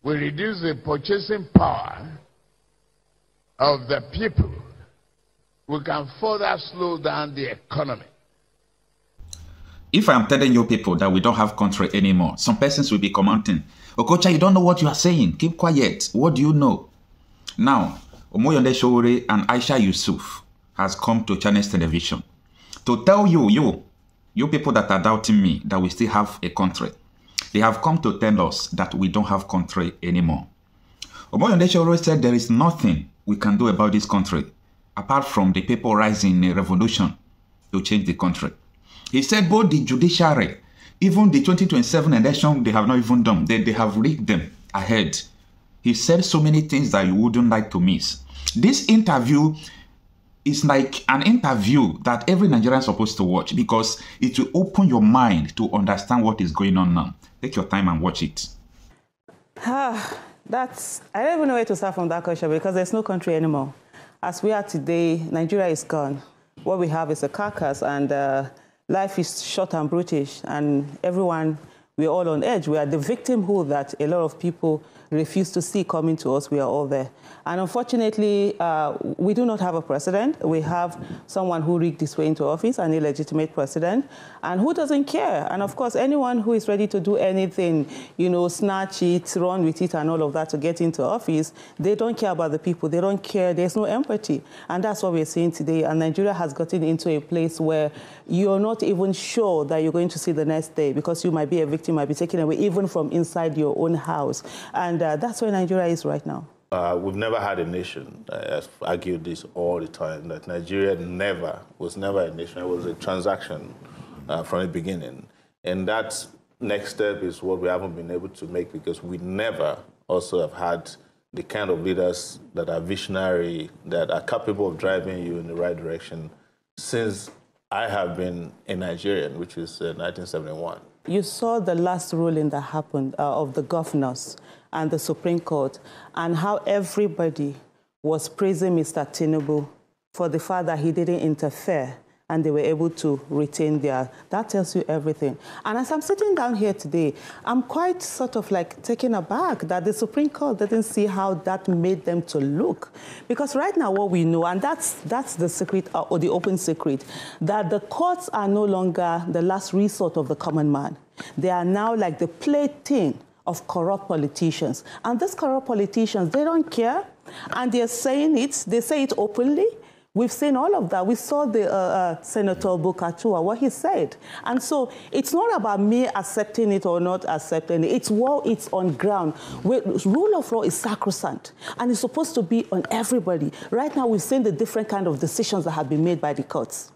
we reduce the purchasing power of the people, we can further slow down the economy. If I am telling you people that we don't have country anymore, some persons will be commenting, Okocha, you don't know what you are saying. Keep quiet. What do you know? Now, Omoyonde Sowore and Aisha Yesufu has come to Chinese television to tell you people that are doubting me that we still have a country. They have come to tell us that we don't have country anymore. Omoyonde Sowore said there is nothing we can do about this country apart from the people rising in a revolution to change the country. He said both the judiciary, even the 2027 election, they have not even done. They have rigged them ahead. He said so many things that you wouldn't like to miss. This interview is like an interview that every Nigerian is supposed to watch because it will open your mind to understand what is going on now. Take your time and watch it. I don't even know where to start from that question because there's no country anymore. As we are today, Nigeria is gone. What we have is a carcass, and life is short and brutish, and everyone, we're all on edge. We are the victimhood that a lot of people refuse to see coming to us. We are all there. And unfortunately, we do not have a president. We have someone who rigged his way into office, an illegitimate president, and who doesn't care. And of course, anyone who is ready to do anything, you know, snatch it, run with it, and all of that to get into office, they don't care about the people. They don't care. There's no empathy. And that's what we're seeing today. And Nigeria has gotten into a place where you're not even sure that you're going to see the next day because you might be a victim, might be taken away even from inside your own house. And that's where Nigeria is right now. We've never had a nation. I've argued this all the time, that Nigeria was never a nation. It was a transaction from the beginning. And that next step is what we haven't been able to make because we never also have had the kind of leaders that are visionary, that are capable of driving you in the right direction since I have been a Nigerian, which is 1971. You saw the last ruling that happened of the governors and the Supreme Court, and how everybody was praising Mr. Tinubu for the fact that he didn't interfere and they were able to retain their... That tells you everything. And as I'm sitting down here today, I'm quite sort of like taken aback that the Supreme Court didn't see how that made them to look. Because right now what we know, and that's the secret, or the open secret, that the courts are no longer the last resort of the common man. They are now like the plaything of corrupt politicians. And these corrupt politicians, they don't care. And they're saying it, they say it openly. We've seen all of that. We saw the Senator Bukatua, what he said. And so it's not about me accepting it or not accepting it. It's what it's on ground. Rule of law is sacrosanct, and it's supposed to be on everybody. Right now, we've seen the different kind of decisions that have been made by the courts.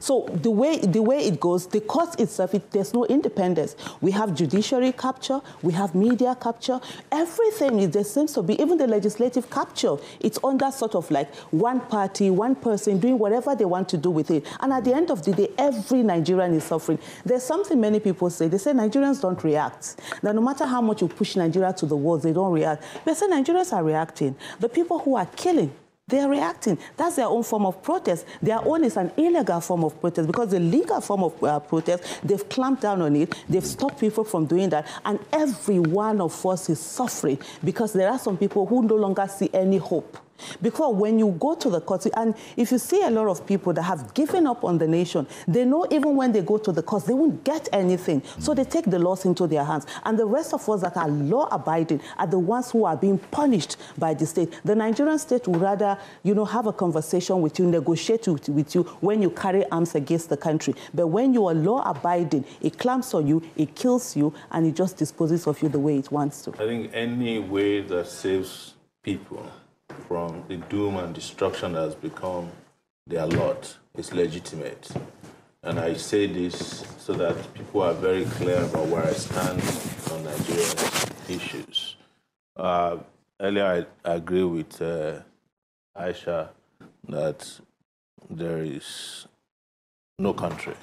So the way it goes, the court itself, there's no independence. We have judiciary capture, we have media capture, everything there seems to be, even the legislative capture, it's under sort of like one party, one person doing whatever they want to do with it. And at the end of the day, every Nigerian is suffering. There's something many people say. They say Nigerians don't react. That no matter how much you push Nigeria to the walls, they don't react. They say Nigerians are reacting. The people who are killing, they are reacting. That's their own form of protest. Their own is an illegal form of protest because the legal form of protest, they've clamped down on it. They've stopped people from doing that. And every one of us is suffering because there are some people who no longer see any hope. Because when you go to the courts, and if you see a lot of people that have given up on the nation, they know even when they go to the courts, they won't get anything. So they take the laws into their hands. And the rest of us that are law-abiding are the ones who are being punished by the state. The Nigerian state would rather, you know, have a conversation with you, negotiate with you when you carry arms against the country. But when you are law-abiding, it clamps on you, it kills you, and it just disposes of you the way it wants to. I think any way that saves people from the doom and destruction that has become their lot is legitimate. And I say this so that people are very clear about where I stand on Nigerian issues. Earlier, I agree with Aisha that there is no country.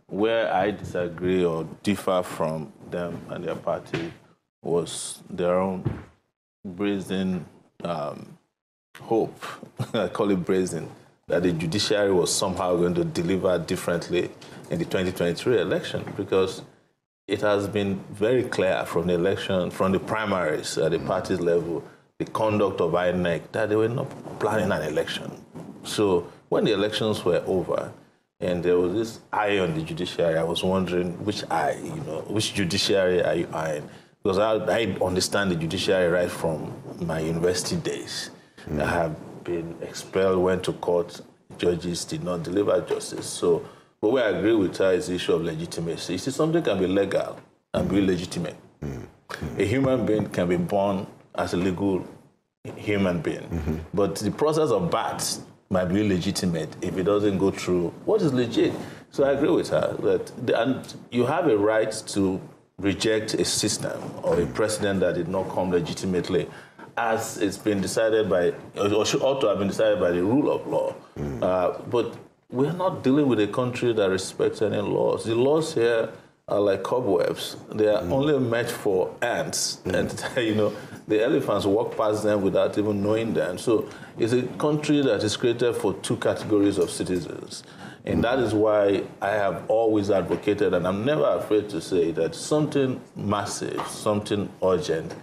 Where I disagree or differ from them and their party was their own brazen hope, I call it brazen, that the judiciary was somehow going to deliver differently in the 2023 election. Because it has been very clear from the election, from the primaries at the party level, the conduct of INEC, that they were not planning an election. So when the elections were over, and there was this eye on the judiciary, I was wondering which eye, which judiciary are you eyeing? Because I understand the judiciary right from my university days. I have been expelled, went to court, judges did not deliver justice. So, but where I agree with her is the issue of legitimacy. You see, something can be legal and be legitimate. A human being can be born as a legal human being, but the process of birth might be illegitimate if it doesn't go through what is legit. So I agree with her that and you have a right to reject a system or a precedent that did not come legitimately, as it's been decided by, or ought to have been decided by the rule of law. But we're not dealing with a country that respects any laws. The laws here are like cobwebs. They are only meant for ants. And, the elephants walk past them without even knowing them. So it's a country that is created for two categories of citizens. And that is why I have always advocated, and I'm never afraid to say that something massive, something urgent,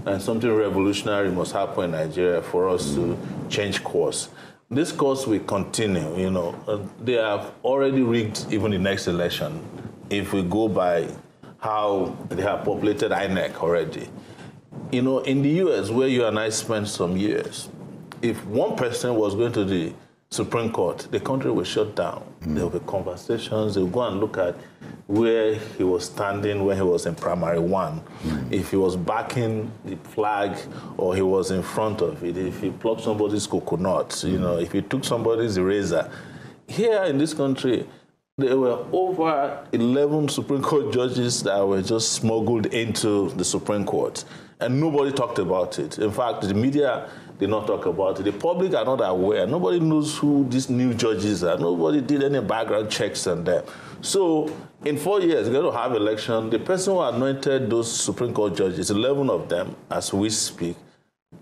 and something revolutionary must happen in Nigeria for us to change course. This course will continue, They have already rigged even the next election if we go by how they have populated INEC already. In the US, where you and I spent some years, if one person was going to the Supreme Court, the country will shut down. There will be conversations. They'll go and look at where he was standing when he was in primary one. If he was backing the flag or he was in front of it, if he plucked somebody's coconut, if he took somebody's eraser. Here in this country, there were over 11 Supreme Court judges that were just smuggled into the Supreme Court, and nobody talked about it. In fact, the media did not talk about it. The public are not aware. Nobody knows who these new judges are. Nobody did any background checks on them. So in 4 years, we're going to have election. The person who anointed those Supreme Court judges, 11 of them, as we speak,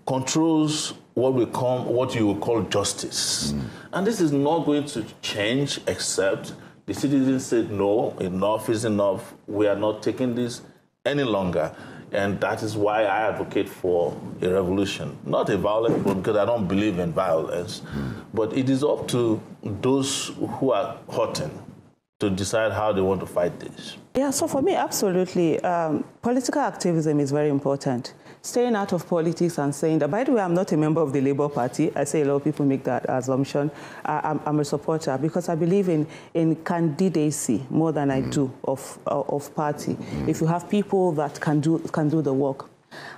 controls what you would call justice. And this is not going to change except the citizens said, no, enough is enough. We are not taking this any longer. And that is why I advocate for a revolution. Not a violent one, because I don't believe in violence. But it is up to those who are hurting to decide how they want to fight this. Yeah, so for me, absolutely. Political activism is very important. Staying out of politics and saying that, by the way, I'm not a member of the Labour Party. I say a lot of people make that assumption. I'm a supporter because I believe in candidacy more than I do of party. If you have people that can do the work.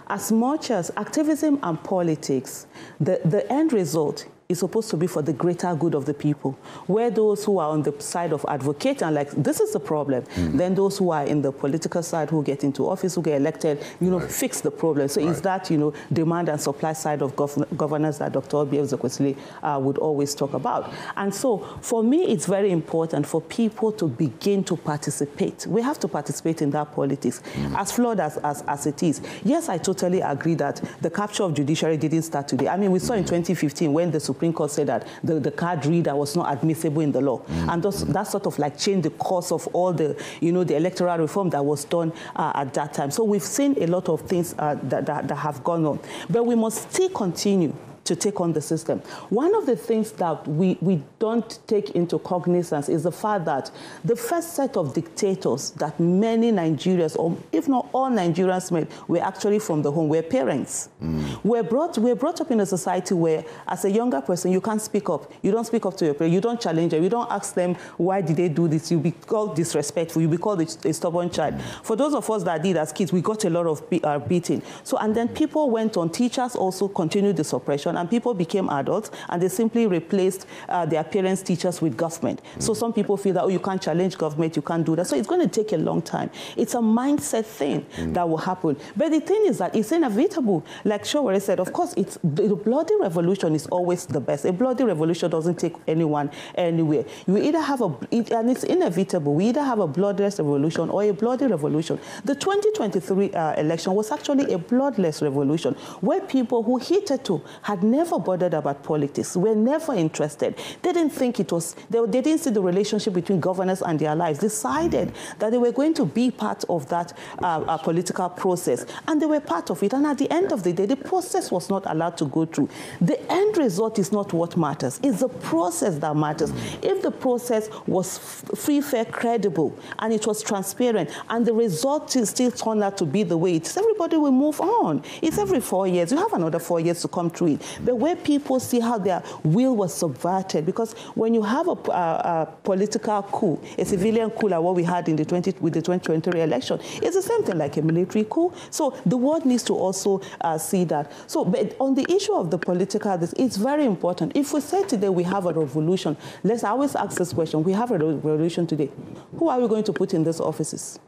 As much as activism and politics, the end result is supposed to be for the greater good of the people. Where those who are on the side of advocate and like, this is the problem, then those who are in the political side who get into office, who get elected, fix the problem. So it's that, demand and supply side of governance that Dr. Obievze would always talk about. And so for me, it's very important for people to begin to participate. We have to participate in that politics, as flawed as it is. Yes, I totally agree that the capture of judiciary didn't start today. I mean, we saw in 2015 when the Supreme Court said that the card reader was not admissible in the law. And that sort of like changed the course of all the, the electoral reform that was done at that time. So we've seen a lot of things that have gone on. But we must still continue to take on the system. One of the things that we don't take into cognizance is the fact that the first set of dictators that many Nigerians, or if not all Nigerians met, were actually from the home, were parents. We're brought up in a society where, as a younger person, you can't speak up. You don't speak up to your parents. You don't challenge them. You don't ask them, why did they do this? You'll be called disrespectful. You'll be called a stubborn child. For those of us that did as kids, we got a lot of beating. So, and then people went on. Teachers also continued the suppression, and people became adults, and they simply replaced their parents' teachers with government. So some people feel that, oh, you can't challenge government, you can't do that. So it's going to take a long time. It's a mindset thing that will happen. But the thing is that it's inevitable. Like Sowore said, of course, the bloody revolution is always the best. A bloody revolution doesn't take anyone anywhere. You either have and it's inevitable, we either have a bloodless revolution or a bloody revolution. The 2023 election was actually a bloodless revolution, where people who hitherto had never bothered about politics, were never interested. They didn't think it was, they didn't see the relationship between governance and their lives, decided that they were going to be part of that political process. And they were part of it. And at the end of the day, the process was not allowed to go through. The end result is not what matters. It's the process that matters. If the process was free, fair, credible, and it was transparent, and the result still turned out to be the way it is, everybody will move on. It's every 4 years. You have another 4 years to come through it. But where people see how their will was subverted, because when you have a political coup, a civilian coup like what we had in the 2020 election, it's the same thing like a military coup. So the world needs to also see that. So but on the issue of the political, it's very important. If we say today we have a revolution, let's always ask this question. We have a revolution today. Who are we going to put in these offices?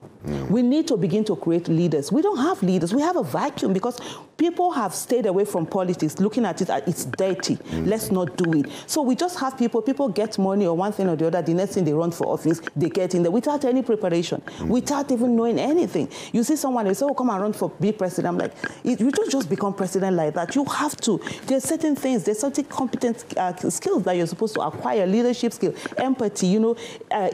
We need to begin to create leaders. We don't have leaders. We have a vacuum because people have stayed away from politics, looking at it as it's dirty. Let's not do it. So we just have people get money or one thing or the other. The next thing they run for office, they get in there without any preparation, without even knowing anything. You see someone, they say, oh, come and run for be president. I'm like, you don't just become president like that. You have to. There's certain things, there's certain competence skills that you're supposed to acquire, leadership skill, empathy, you know,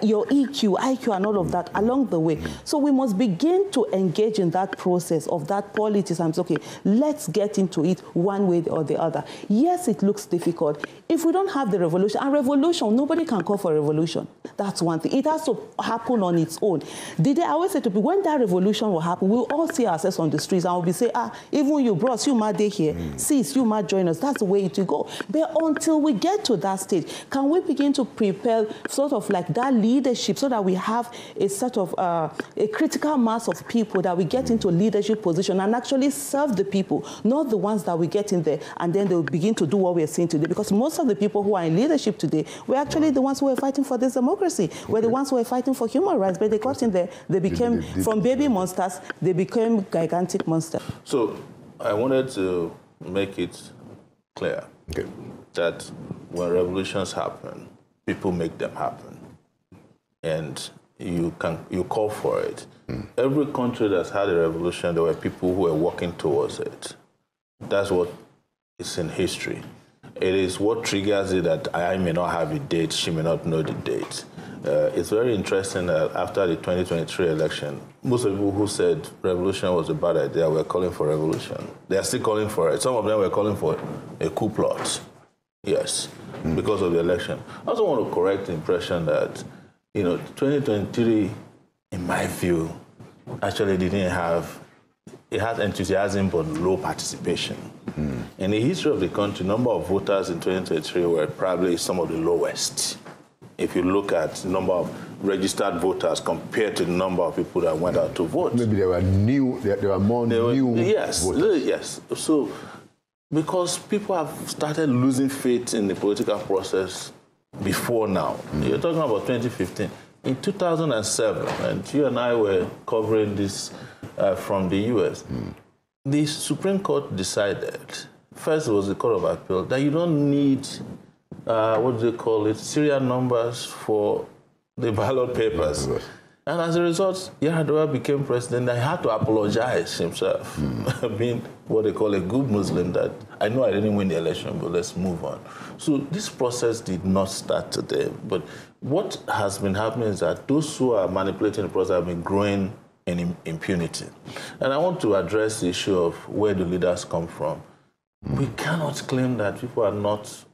your EQ, IQ, and all of that along the way. So we must begin to engage in that process of that politics and say, okay, let's get into it one way or the other. Yes, it looks difficult. If we don't have the revolution, and revolution, nobody can call for a revolution. That's one thing. It has to happen on its own. I always say to people, when that revolution will happen, we'll all see ourselves on the streets and we'll be saying, even you bros, you might be here. Sis, you might join us. That's the way it will go. But until we get to that stage, can we begin to prepare sort of like that leadership so that we have a sort of a critical mass of people that we get into leadership position and actually serve the people, not the ones that we get in there and then they'll begin to do what we're seeing today. Because most of the people who are in leadership today were actually the ones who were fighting for this democracy, were the ones who were fighting for human rights, but they got in there, they became, from baby monsters, they became gigantic monsters. So I wanted to make it clear that when revolutions happen, people make them happen. And you call for it. Every country that's had a revolution, there were people who were working towards it. That's what is in history. It is what triggers it that I may not have a date, she may not know the date. It's very interesting that after the 2023 election, most of the people who said revolution was a bad idea were calling for revolution. They are still calling for it. Some of them were calling for a coup plot. Yes, because of the election. I also want to correct the impression that 2023, in my view, actually didn't have, it had enthusiasm but low participation. In the history of the country, number of voters in 2023 were probably some of the lowest. If you look at the number of registered voters compared to the number of people that went out to vote. Maybe there were more new voters. Yes. So, because people have started losing faith in the political process before now. You're talking about 2015. In 2007, and you and I were covering this from the U.S., the Supreme Court decided, first it was the Court of Appeal, that you don't need, what do they call it, serial numbers for the ballot papers. And as a result, Yar'Adua became president and he had to apologize himself, being what they call a good Muslim, that I know I didn't win the election, but let's move on. So this process did not start today. But what has been happening is that those who are manipulating the process have been growing in impunity. And I want to address the issue of where the leaders come from. We cannot claim that people are not,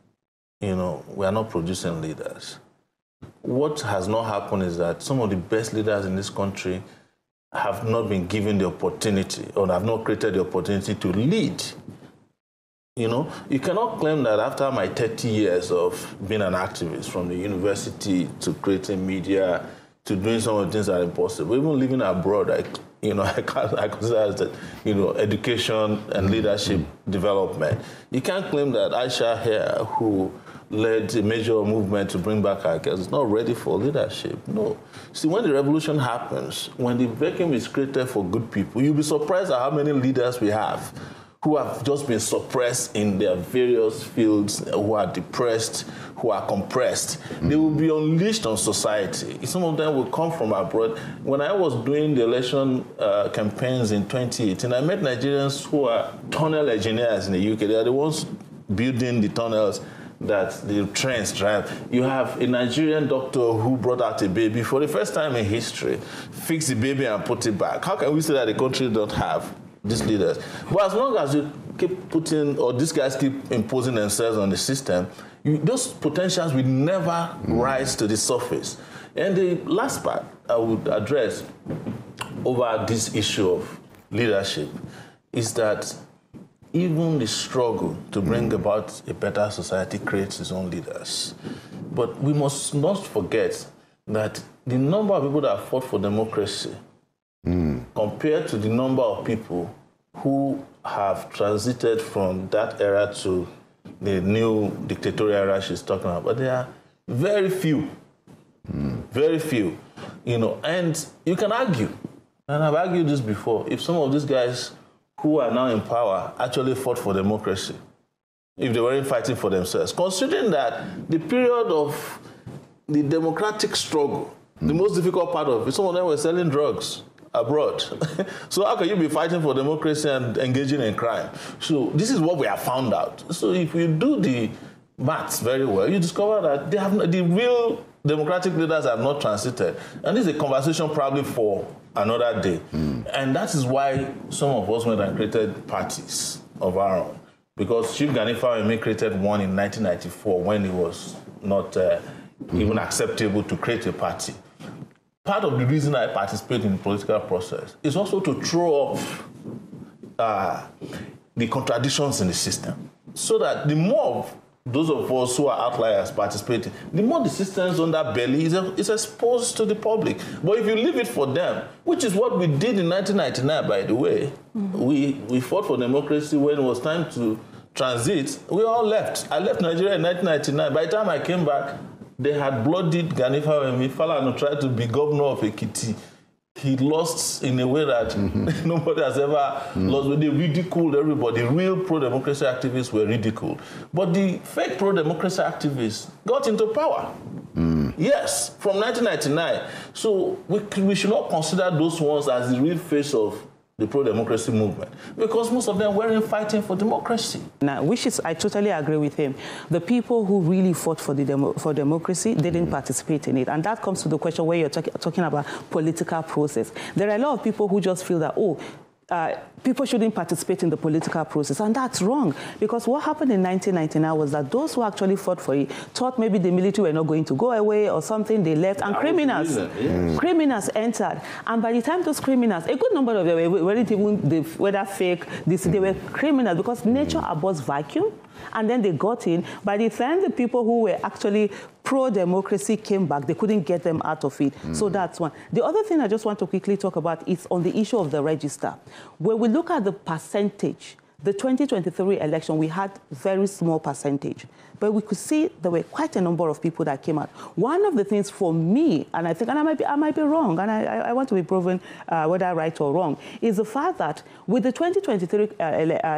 we are not producing leaders. What has not happened is that some of the best leaders in this country have not been given the opportunity or have not created the opportunity to lead. You cannot claim that after my 30 years of being an activist, from the university to creating media to doing some of the things that are impossible, even living abroad, I consider that, education and leadership development. You can't claim that Aisha here, who led a major movement to bring back our girls, is not ready for leadership. No. See, when the revolution happens, when the vacuum is created for good people, you'll be surprised at how many leaders we have who have just been suppressed in their various fields, who are depressed, who are compressed. They will be unleashed on society. Some of them will come from abroad. When I was doing the election campaigns in 2018, I met Nigerians who are tunnel engineers in the UK. They are the ones building the tunnels that the trains drive. You have a Nigerian doctor who brought out a baby for the first time in history, fixed the baby and put it back. How can we say that the country don't have these leaders? But as long as you keep putting, or these guys keep imposing themselves on the system, those potentials will never rise to the surface. And the last part I would address over this issue of leadership is that even the struggle to bring about a better society creates its own leaders. But we must not forget that the number of people that fought for democracy compared to the number of people who have transited from that era to the new dictatorial era she's talking about, but there are very few. Very few. You know, and you can argue, and I've argued this before, if some of these guys who are now in power actually fought for democracy, if they weren't fighting for themselves, considering that the period of the democratic struggle, the most difficult part of it, some of them were selling drugs abroad. So how can you be fighting for democracy and engaging in crime? So this is what we have found out. So if you do the maths very well, you discover that the real democratic leaders have not transited. And this is a conversation probably for another day. And that is why some of us went and created parties of our own. Because Chief Gani Fawemi created one in 1994 when it was not even acceptable to create a party. Part of the reason I participate in the political process is also to throw up the contradictions in the system. So that the more of those of us who are outliers participating, the more the system's underbelly is exposed to the public. But if you leave it for them, which is what we did in 1999, by the way, we fought for democracy when it was time to transit. We all left. I left Nigeria in 1999. By the time I came back, they had bloodied Gani Fawemi. Falana tried to be governor of Ekiti. He lost in a way that nobody has ever lost. They ridiculed everybody. Real pro-democracy activists were ridiculed. But the fake pro-democracy activists got into power. Yes, from 1999. So we should not consider those ones as the real face of the pro-democracy movement, because most of them weren't fighting for democracy. Now, I totally agree with him. The people who really fought for democracy didn't participate in it, and that comes to the question where you're talking about political process. There are a lot of people who just feel that, people shouldn't participate in the political process, and that's wrong, because what happened in 1999 was that those who actually fought for it thought maybe the military were not going to go away or something. They left, and criminals entered, and by the time those criminals, a good number of them weren't even whether fake, they were criminals, because nature abhors vacuum. And then they got in. By the time the people who were actually pro-democracy came back, they couldn't get them out of it. So that's one. The other thing I just want to quickly talk about is on the issue of the register. When we look at the percentage, the 2023 election, we had very small percentage. But we could see there were quite a number of people that came out. One of the things for me, and I think, and I might be wrong, and I want to be proven whether right or wrong, is the fact that with the 2023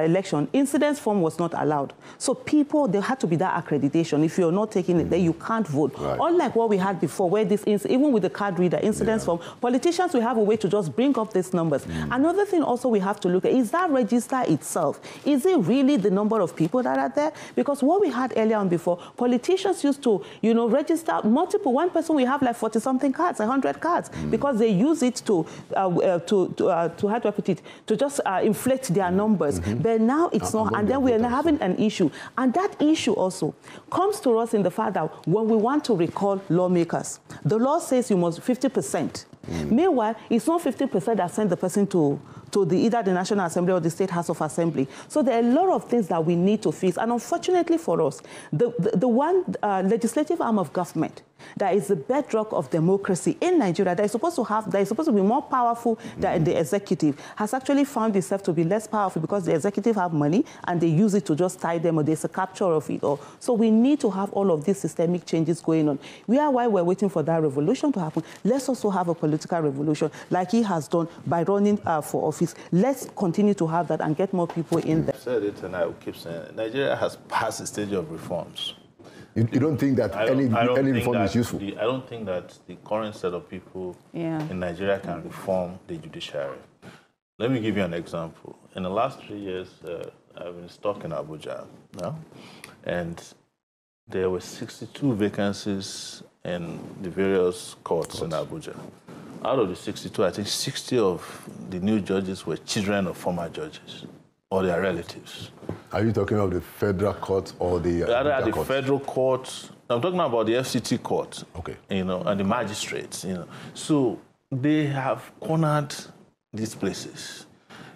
election, incidence form was not allowed. So people, there had to be that accreditation. If you're not taking it, then you can't vote. Right. Unlike what we had before, where this, even with the card reader, incidence form, politicians will have a way to just bring up these numbers. Another thing also we have to look at is that register itself. Is it really the number of people that are there? Because what we had earlier on before, politicians used to, register multiple. One person we have like 40-something cards, 100 cards, because they use it to how do I put it, to just inflate their numbers. But now it's not, and then we are now having an issue. And that issue also comes to us in the fact that when we want to recall lawmakers, the law says you must 50%. Meanwhile, it's not 50% that send the person to either the National Assembly or the State House of Assembly. So there are a lot of things that we need to fix. And unfortunately for us, the one legislative arm of government that is the bedrock of democracy in Nigeria, that is supposed to be more powerful than the executive, has actually found itself to be less powerful because the executive have money and they use it to just tie them, or there's a capture of it. So we need to have all of these systemic changes going on. While we're waiting for that revolution to happen, let's also have a political revolution like he has done by running for office. Let's continue to have that and get more people in there. I've said it and I will keep saying it. Nigeria has passed the stage of reforms. You don't think that any reform is useful? I don't think that the current set of people in Nigeria can reform the judiciary. Let me give you an example. In the last 3 years, I've been stuck in Abuja now, and there were 62 vacancies in the various courts in Abuja. Out of the 62, I think 60 of the new judges were children of former judges or their relatives. Are you talking about the federal court or the the federal court? I'm talking about the FCT court. Okay. You know, and the magistrates. You know, so they have cornered these places.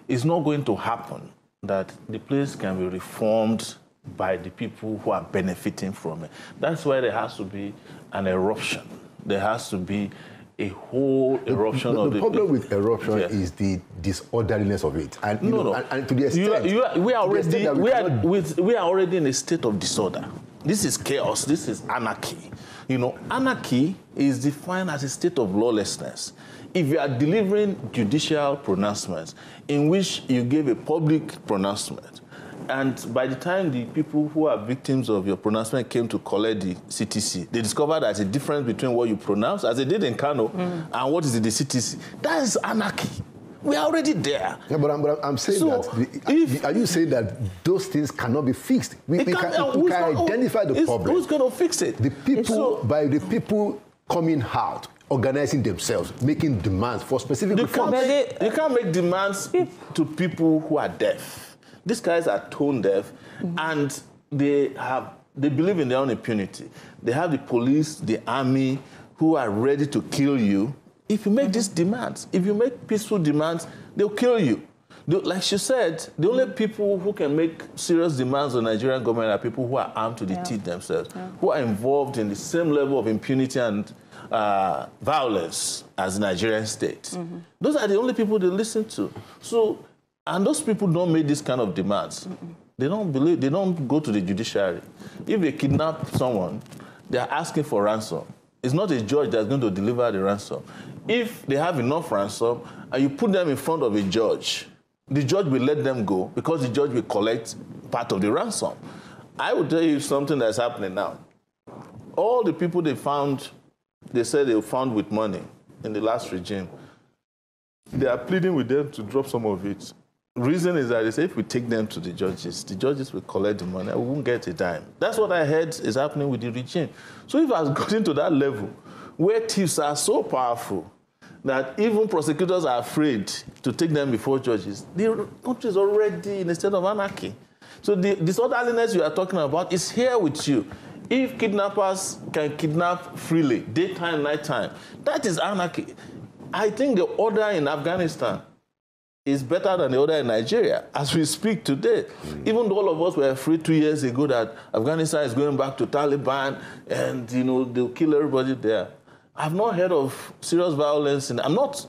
It's not going to happen that the place can be reformed by the people who are benefiting from it. That's why there has to be an eruption. There has to be a whole eruption of the... The problem with eruption is the disorderliness of it. And, and to the extent... We are already in a state of disorder. This is chaos. This is anarchy. You know, anarchy is defined as a state of lawlessness. If you are delivering judicial pronouncements in which you give a public pronouncement, and by the time the people who are victims of your pronouncement came to collect the CTC, they discovered there's a difference between what you pronounce, as they did in Kano, and what is in the CTC. That is anarchy. We are already there. Yeah, but I'm saying are you saying that those things cannot be fixed? We can identify the problem. Who's going to fix it? The people, by the people coming out, organizing themselves, making demands for specific reforms. You can't make demands to people who are deaf. These guys are tone deaf, and they believe in their own impunity. They have the police, the army, who are ready to kill you if you make these demands. If you make peaceful demands, they'll kill you. Like she said, the only people who can make serious demands on the Nigerian government are people who are armed to the teeth themselves, who are involved in the same level of impunity and violence as the Nigerian state. Those are the only people they listen to. So, and those people don't make this kind of demands. They don't go to the judiciary. If they kidnap someone, they are asking for ransom. It's not a judge that's going to deliver the ransom. If they have enough ransom and you put them in front of a judge, the judge will let them go because the judge will collect part of the ransom. I will tell you something that's happening now. All the people they said they found with money in the last regime, they are pleading with them to drop some of it. The reason is that they say if we take them to the judges will collect the money. We won't get a dime. That's what I heard is happening with the regime. So if I was gotten to that level where thieves are so powerful that even prosecutors are afraid to take them before judges, the country is already in a state of anarchy. So the disorderliness you are talking about is here with you. If kidnappers can kidnap freely, daytime, nighttime, that is anarchy. I think the order in Afghanistan is better than the order in Nigeria as we speak today. Even though all of us were afraid 2 years ago that Afghanistan is going back to Taliban and they'll kill everybody there. I've not heard of serious violence, and I'm not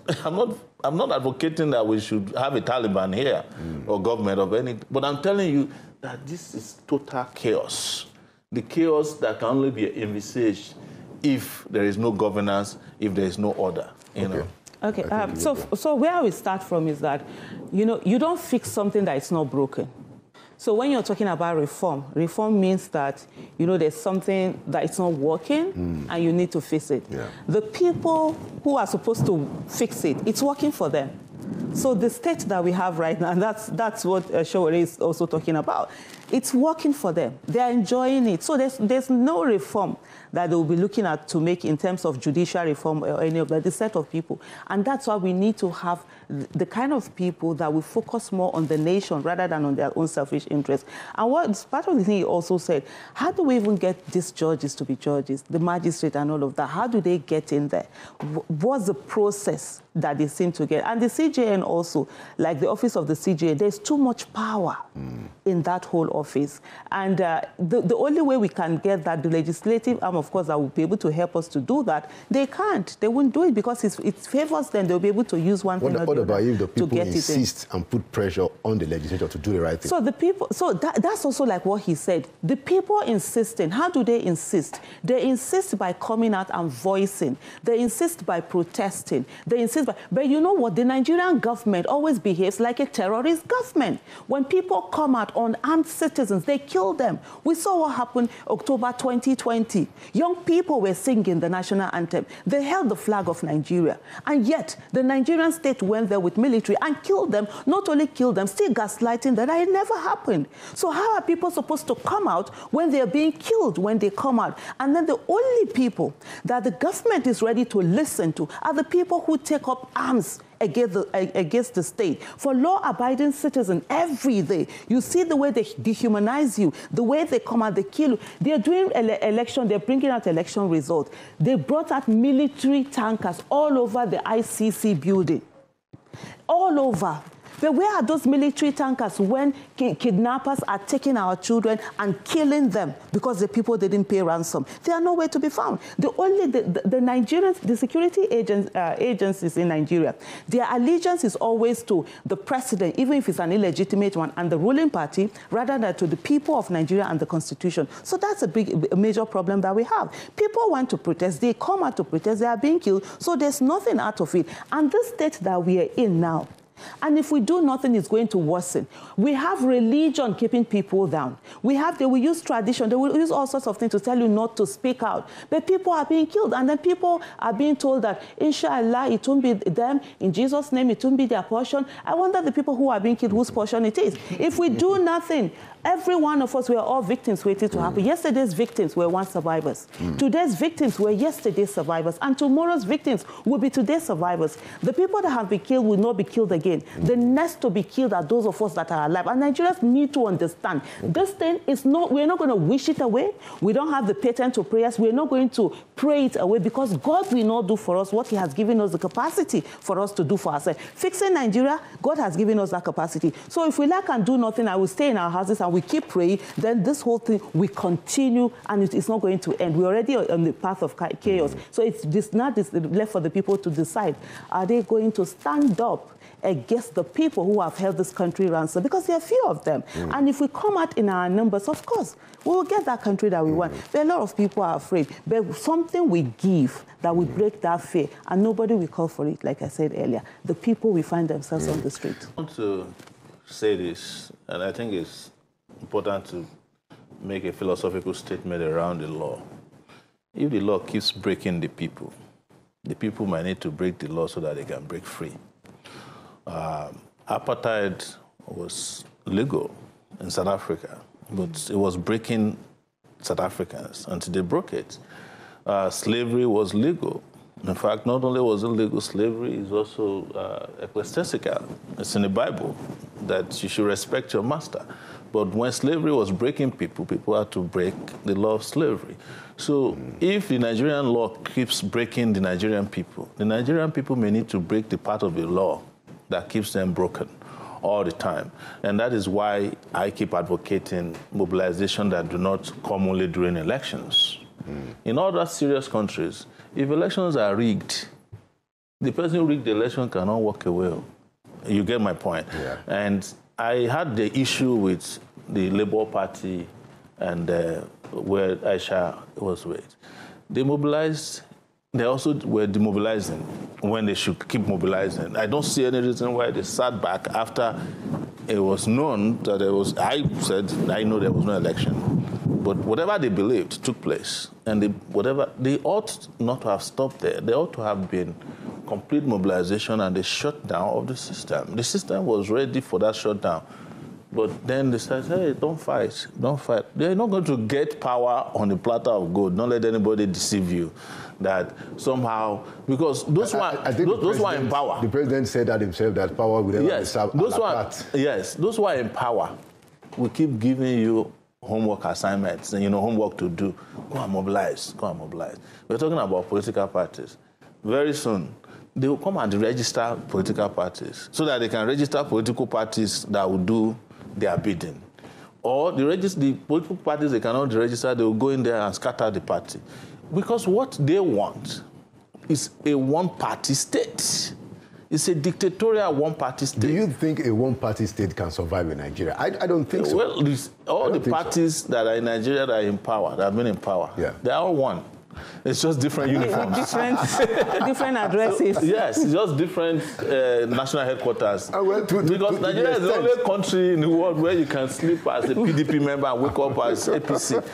advocating that we should have a Taliban here or government of any. But I'm telling you that this is total chaos. The chaos that can only be envisaged if there is no governance, if there is no order. You know. Okay, so where we start from is that, you don't fix something that is not broken. So when you're talking about reform means that, there's something that is not working and you need to fix it. Yeah. The people who are supposed to fix it, it's working for them. So the state that we have right now, and that's what Sowore is also talking about, it's working for them. They're enjoying it. So there's no reform that they'll be looking at to make in terms of judicial reform or any of that, the set of people. And that's why we need to have the kind of people that will focus more on the nation rather than on their own selfish interests. And what part of the thing he also said, how do we even get these judges to be judges, the magistrate and all of that? How do they get in there? What's the process that they seem to get? And the CJN also, like the office of the CJN, there's too much power in that whole office. And the only way we can get that, the legislative arm, of course, that will be able to help us to do that, they can't. They won't do it because it favors them. They'll be able to use one thing or the other. What about if the people insist and put pressure on the legislature to do the right thing? So the people, that's also like what he said. The people insisting, how do they insist? They insist by coming out and voicing. They insist by protesting. They insist by, but you know what? The Nigerian government always behaves like a terrorist government. When people come out on armed citizens. They killed them. We saw what happened October 2020. Young people were singing the national anthem. They held the flag of Nigeria. And yet, the Nigerian state went there with military and killed them. Not only killed them, still gaslighting that it never happened. So how are people supposed to come out when they are being killed when they come out? And then the only people that the government is ready to listen to are the people who take up arms against the state. For law-abiding citizens, every day, you see the way they dehumanize you, the way they come out, they kill you. They're doing election, they're bringing out election results. They brought out military tankers all over the ICC building. All over. But where are those military tankers when kidnappers are taking our children and killing them because the people didn't pay ransom? They are nowhere to be found. The Nigerians, the security agencies in Nigeria, their allegiance is always to the president, even if it's an illegitimate one, and the ruling party, rather than to the people of Nigeria and the constitution. So that's a major problem that we have. People want to protest. They come out to protest. They are being killed. So there's nothing out of it. And this state that we are in now, and if we do nothing, it's going to worsen. We have religion keeping people down. They will use tradition. They will use all sorts of things to tell you not to speak out. But people are being killed. And then people are being told that, inshallah, it won't be them. In Jesus' name, it won't be their portion. I wonder the people who are being killed, whose portion it is. If we do nothing, every one of us, we are all victims waiting to happen. Yesterday's victims were once survivors. Today's victims were yesterday's survivors. And tomorrow's victims will be today's survivors. The people that have been killed will not be killed again. The next to be killed are those of us that are alive. And Nigerians need to understand this thing is not, we're not going to wish it away. We don't have the patent to prayers. We're not going to pray it away because God will not do for us what he has given us the capacity for us to do for ourselves. Fixing Nigeria, God has given us that capacity. So if we lack and do nothing, I will stay in our houses and we keep praying, then this whole thing will continue and it's not going to end. We're already on the path of chaos. So it's not left for the people to decide. Are they going to stand up against the people who have held this country ransom? Because there are few of them. And if we come out in our numbers, of course, we will get that country that we want. But a lot of people are afraid. But something we give that will break that fear, and nobody will call for it, like I said earlier. The people will find themselves on the street. I want to say this, and I think it's important to make a philosophical statement around the law. If the law keeps breaking the people might need to break the law so that they can break free. Apartheid was legal in South Africa, but it was breaking South Africans until they broke it. Slavery was legal. In fact, not only was it legal, slavery is also ecclesiastical. It's in the Bible that you should respect your master. But when slavery was breaking people, people had to break the law of slavery. So if the Nigerian law keeps breaking the Nigerian people may need to break the part of the law that keeps them broken all the time. And that is why I keep advocating mobilization that do not come only during elections. In other serious countries, if elections are rigged, the person who rigged the election cannot walk away. You get my point? Yeah. And I had the issue with the Labour Party and where Aisha was with. They mobilized. They also were demobilizing when they should keep mobilizing. I don't see any reason why they sat back after it was known that there was, I said, I know there was no election. But whatever they believed took place. And they ought not to have stopped there. They ought to have been complete mobilization and the shutdown of the system. The system was ready for that shutdown. But then they said, hey, don't fight, don't fight. They're not going to get power on a platter of gold. Don't let anybody deceive you that somehow, because those who are in power. The president said that himself, that power will never be served. Those who are in power will keep giving you homework assignments and, homework to do. Go and mobilize, go and mobilize. We're talking about political parties. Very soon, they will come and register political parties so that they can register political parties that will do their bidding. Or the political parties they cannot register, they will go in there and scatter the party. Because what they want is a one-party state. It's a dictatorial one-party state. Do you think a one-party state can survive in Nigeria? I don't think so. Well, all the parties that are in Nigeria that are in power, that have been in power, they are all one. It's just different uniforms. different addresses. So, yes, it's just different national headquarters. Because Nigeria is the only country in the world where you can sleep as a PDP member and wake up as APC.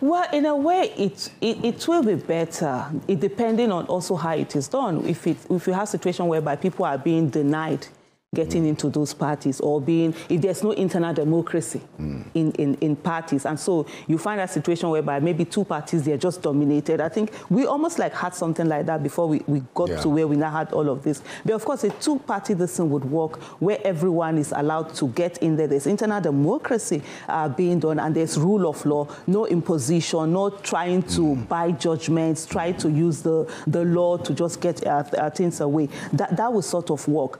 Well, in a way, it will be better, depending on also how it is done. If you have a situation whereby people are being denied getting into those parties, or if there's no internal democracy in parties, and so you find a situation whereby maybe two parties, they're just dominated. I think we almost like had something like that before we got to where we now had all of this. But of course, a two-party system would work where everyone is allowed to get in there. There's internal democracy being done, and there's rule of law, no imposition, no trying to buy judgments, try to use the law to just get things away. That will sort of work.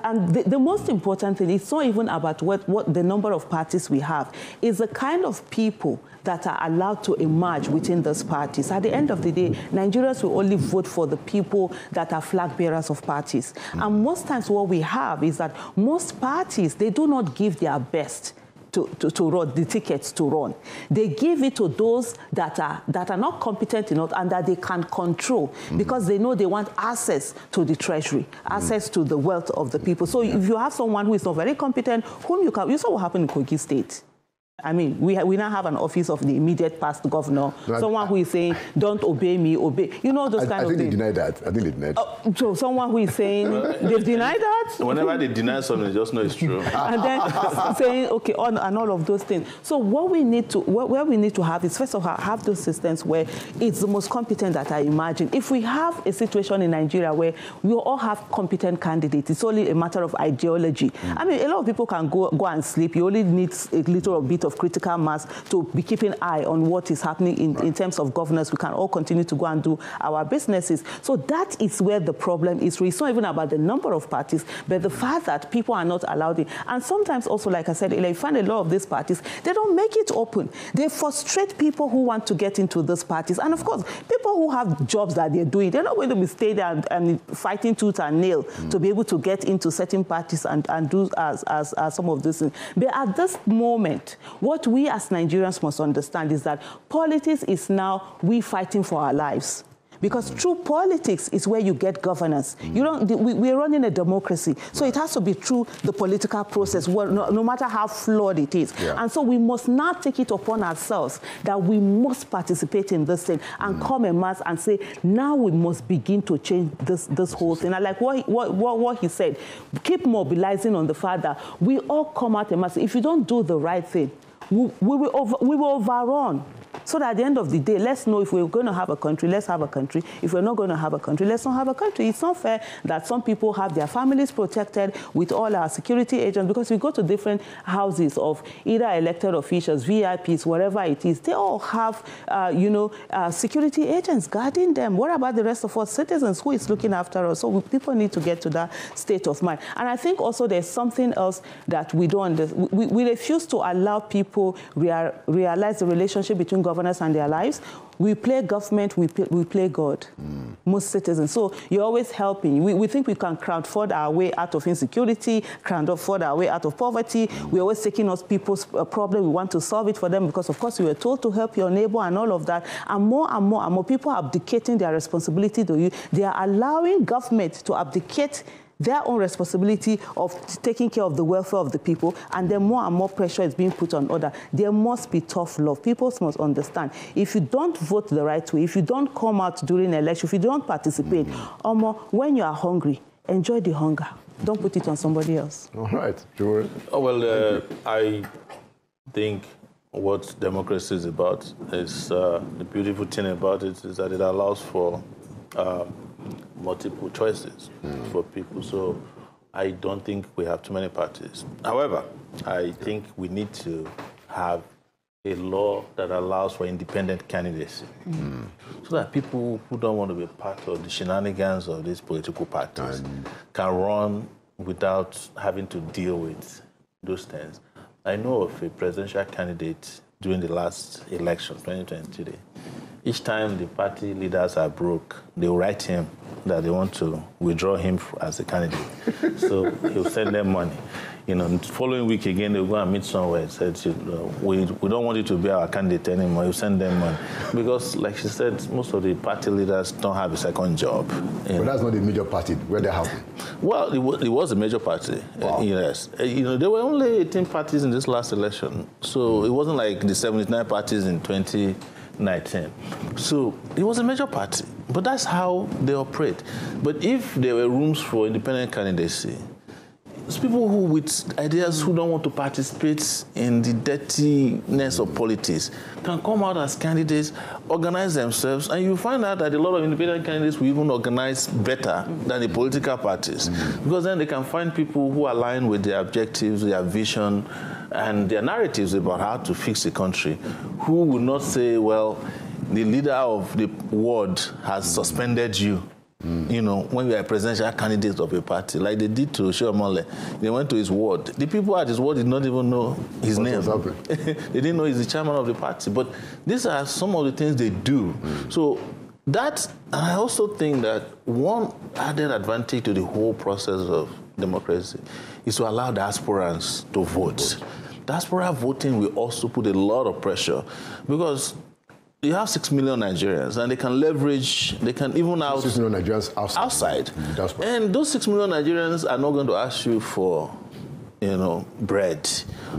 And the most important thing, it's not even about what the number of parties we have, is the kind of people that are allowed to emerge within those parties. At the end of the day, Nigerians will only vote for the people that are flag bearers of parties. And most times what we have is that most parties, they do not give their best to run the tickets to run. They give it to those that are not competent enough and that they can control, because they know they want access to the treasury, access to the wealth of the people. So if you have someone who is not very competent, you saw what happened in Kogi State. I mean, we now have an office of the immediate past governor, someone who is saying, don't obey me, obey. You know those kind of things. I think they denied that. I think they denied that. So someone who is saying, they've denied that? Whenever they deny something, just know it's true. And then saying, okay, and all of those things. So what we need to have is, first of all, have those systems where it's the most competent that I imagine. If we have a situation in Nigeria where we all have competent candidates, it's only a matter of ideology. I mean, a lot of people can go and sleep. You only need a little bit of critical mass to be keeping an eye on what is happening in terms of governance. We can all continue to go and do our businesses. So that is where the problem is. It's not even about the number of parties, but the fact that people are not allowed in. And sometimes also, like I said, you find a lot of these parties, they don't make it open. They frustrate people who want to get into those parties. And of course, people who have jobs that they're doing, they're not going to be staying there and fighting tooth and nail to be able to get into certain parties and do as some of these things. But at this moment, what we as Nigerians must understand is that politics is now we fighting for our lives. Because true politics is where you get governance. We're running a democracy. So it has to be through the political process, no matter how flawed it is. Yeah. And so we must not take it upon ourselves that we must participate in this thing and come en masse and say, now we must begin to change this whole thing. And like what he said, keep mobilizing on the fact that we all come out en masse. If you don't do the right thing, we will overrun. So that at the end of the day, let's know if we're going to have a country, let's have a country. If we're not going to have a country, let's not have a country. It's not fair that some people have their families protected with all our security agents, because we go to different houses of either elected officials, VIPs, whatever it is. They all have, security agents guarding them. What about the rest of us citizens? Who is looking after us? So people need to get to that state of mind. And I think also there's something else that we don't understand. We refuse to allow people realize the relationship between governance and their lives. We play government, we play God, most citizens. So you're always helping. We think we can crowdfund our way out of insecurity, crowdfund our way out of poverty. We're always taking us people's problem. We want to solve it for them because, of course, we were told to help your neighbor and all of that. And more people are abdicating their responsibility to you. They are allowing government to abdicate their own responsibility of taking care of the welfare of the people, and then more and more pressure is being put on others. There must be tough love. People must understand. If you don't vote the right way, if you don't come out during election, if you don't participate, when you are hungry, enjoy the hunger. Don't put it on somebody else. All right. Sure. Well, I think what democracy is about is the beautiful thing about it is that it allows for multiple choices for people. So I don't think we have too many parties. However, I think we need to have a law that allows for independent candidacy so that people who don't want to be part of the shenanigans of these political parties can run without having to deal with those things. I know of a presidential candidate during the last election, 2023. Each time the party leaders are broke, they will write him that they want to withdraw him as a candidate. So he'll send them money. You know, the following week again, they'll go and meet somewhere and said, we don't want you to be our candidate anymore. You send them money. Because, like she said, most of the party leaders don't have a second job. But that's not a major party where they have. Well, it was a major party. Wow. Yes. You know, there were only 18 parties in this last election. So it wasn't like the 79 parties in 2019. So it was a major party. But that's how they operate. But if there were rooms for independent candidacy, it's people who with ideas who don't want to participate in the dirtiness of politics can come out as candidates, organize themselves, and you find out that a lot of independent candidates will even organize better than the political parties. Because then they can find people who align with their objectives, their vision, and their narratives about how to fix the country, who will not say, well, the leader of the ward has suspended you. You know, when you are a presidential candidate of a party, like they did to Sowore, they went to his ward. The people at his ward did not even know his name. They didn't know he's the chairman of the party. But these are some of the things they do. So that, and I also think that one added advantage to the whole process of democracy is to allow diasporans to vote. Diaspora voting will also put a lot of pressure because you have 6 million Nigerians, and they can leverage, they can even out 6 million Nigerians outside. And those 6 million Nigerians are not going to ask you for, you know, bread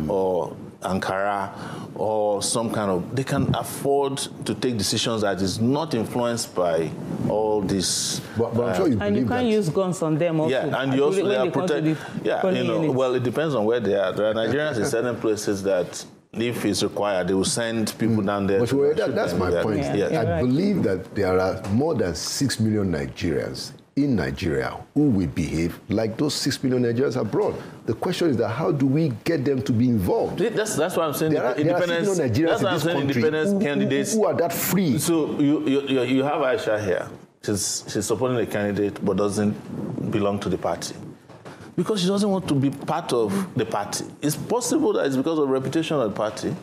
or Ankara or some kind of, they can afford to take decisions that is not influenced by all this. But I'm sure you believe and you can't use guns on them also. Yeah, and you also, they are protected. Yeah, you know, well, it depends on where they are. There are Nigerians in certain places that, if it's required, they will send people down there. But that's my point. Yeah, I believe that there are more than 6 million Nigerians in Nigeria who will behave like those 6 million Nigerians abroad. The question is that how do we get them to be involved? That's what I'm saying. There are 6 million Nigerians that's what I'm saying. Independence candidates who are that free. So you have Aisha here. She's supporting a candidate but doesn't belong to the party, because she doesn't want to be part of the party. It's possible that it's because of the reputation of the party,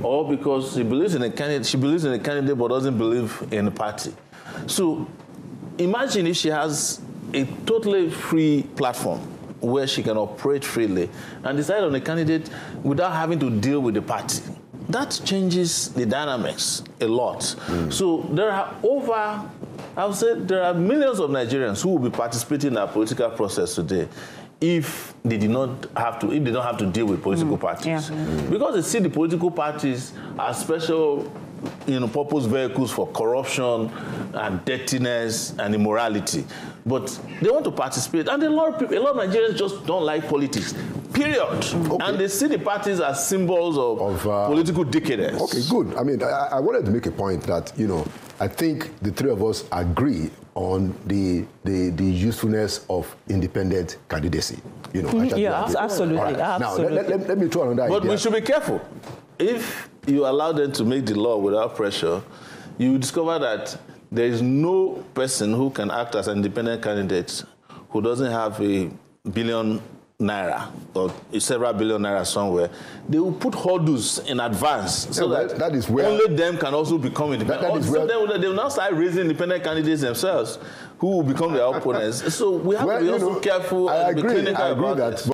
or because she believes in a candidate, but doesn't believe in the party. So imagine if she has a totally free platform where she can operate freely and decide on a candidate without having to deal with the party. That changes the dynamics a lot. So there are I would say there are millions of Nigerians who will be participating in our political process today if they don't have to deal with political parties. Because they see the political parties as special, you know, purpose vehicles for corruption and dirtiness and immorality. But they want to participate, and a lot of Nigerians just don't like politics, period. And they see the parties as symbols of political decadence. Okay, good. I mean, I wanted to make a point that, you know, I think the three of us agree on the usefulness of independent candidacy. You know, absolutely. Right. Absolutely. Now, let me throw another idea. But we should be careful. If you allow them to make the law without pressure, you discover that there is no person who can act as an independent candidate who doesn't have $1 billion or several billion naira somewhere. They will put hurdles in advance so that is where only them can also become independent. They will now start raising independent candidates themselves who will become their opponents. So we have to be also careful and be clinical about this.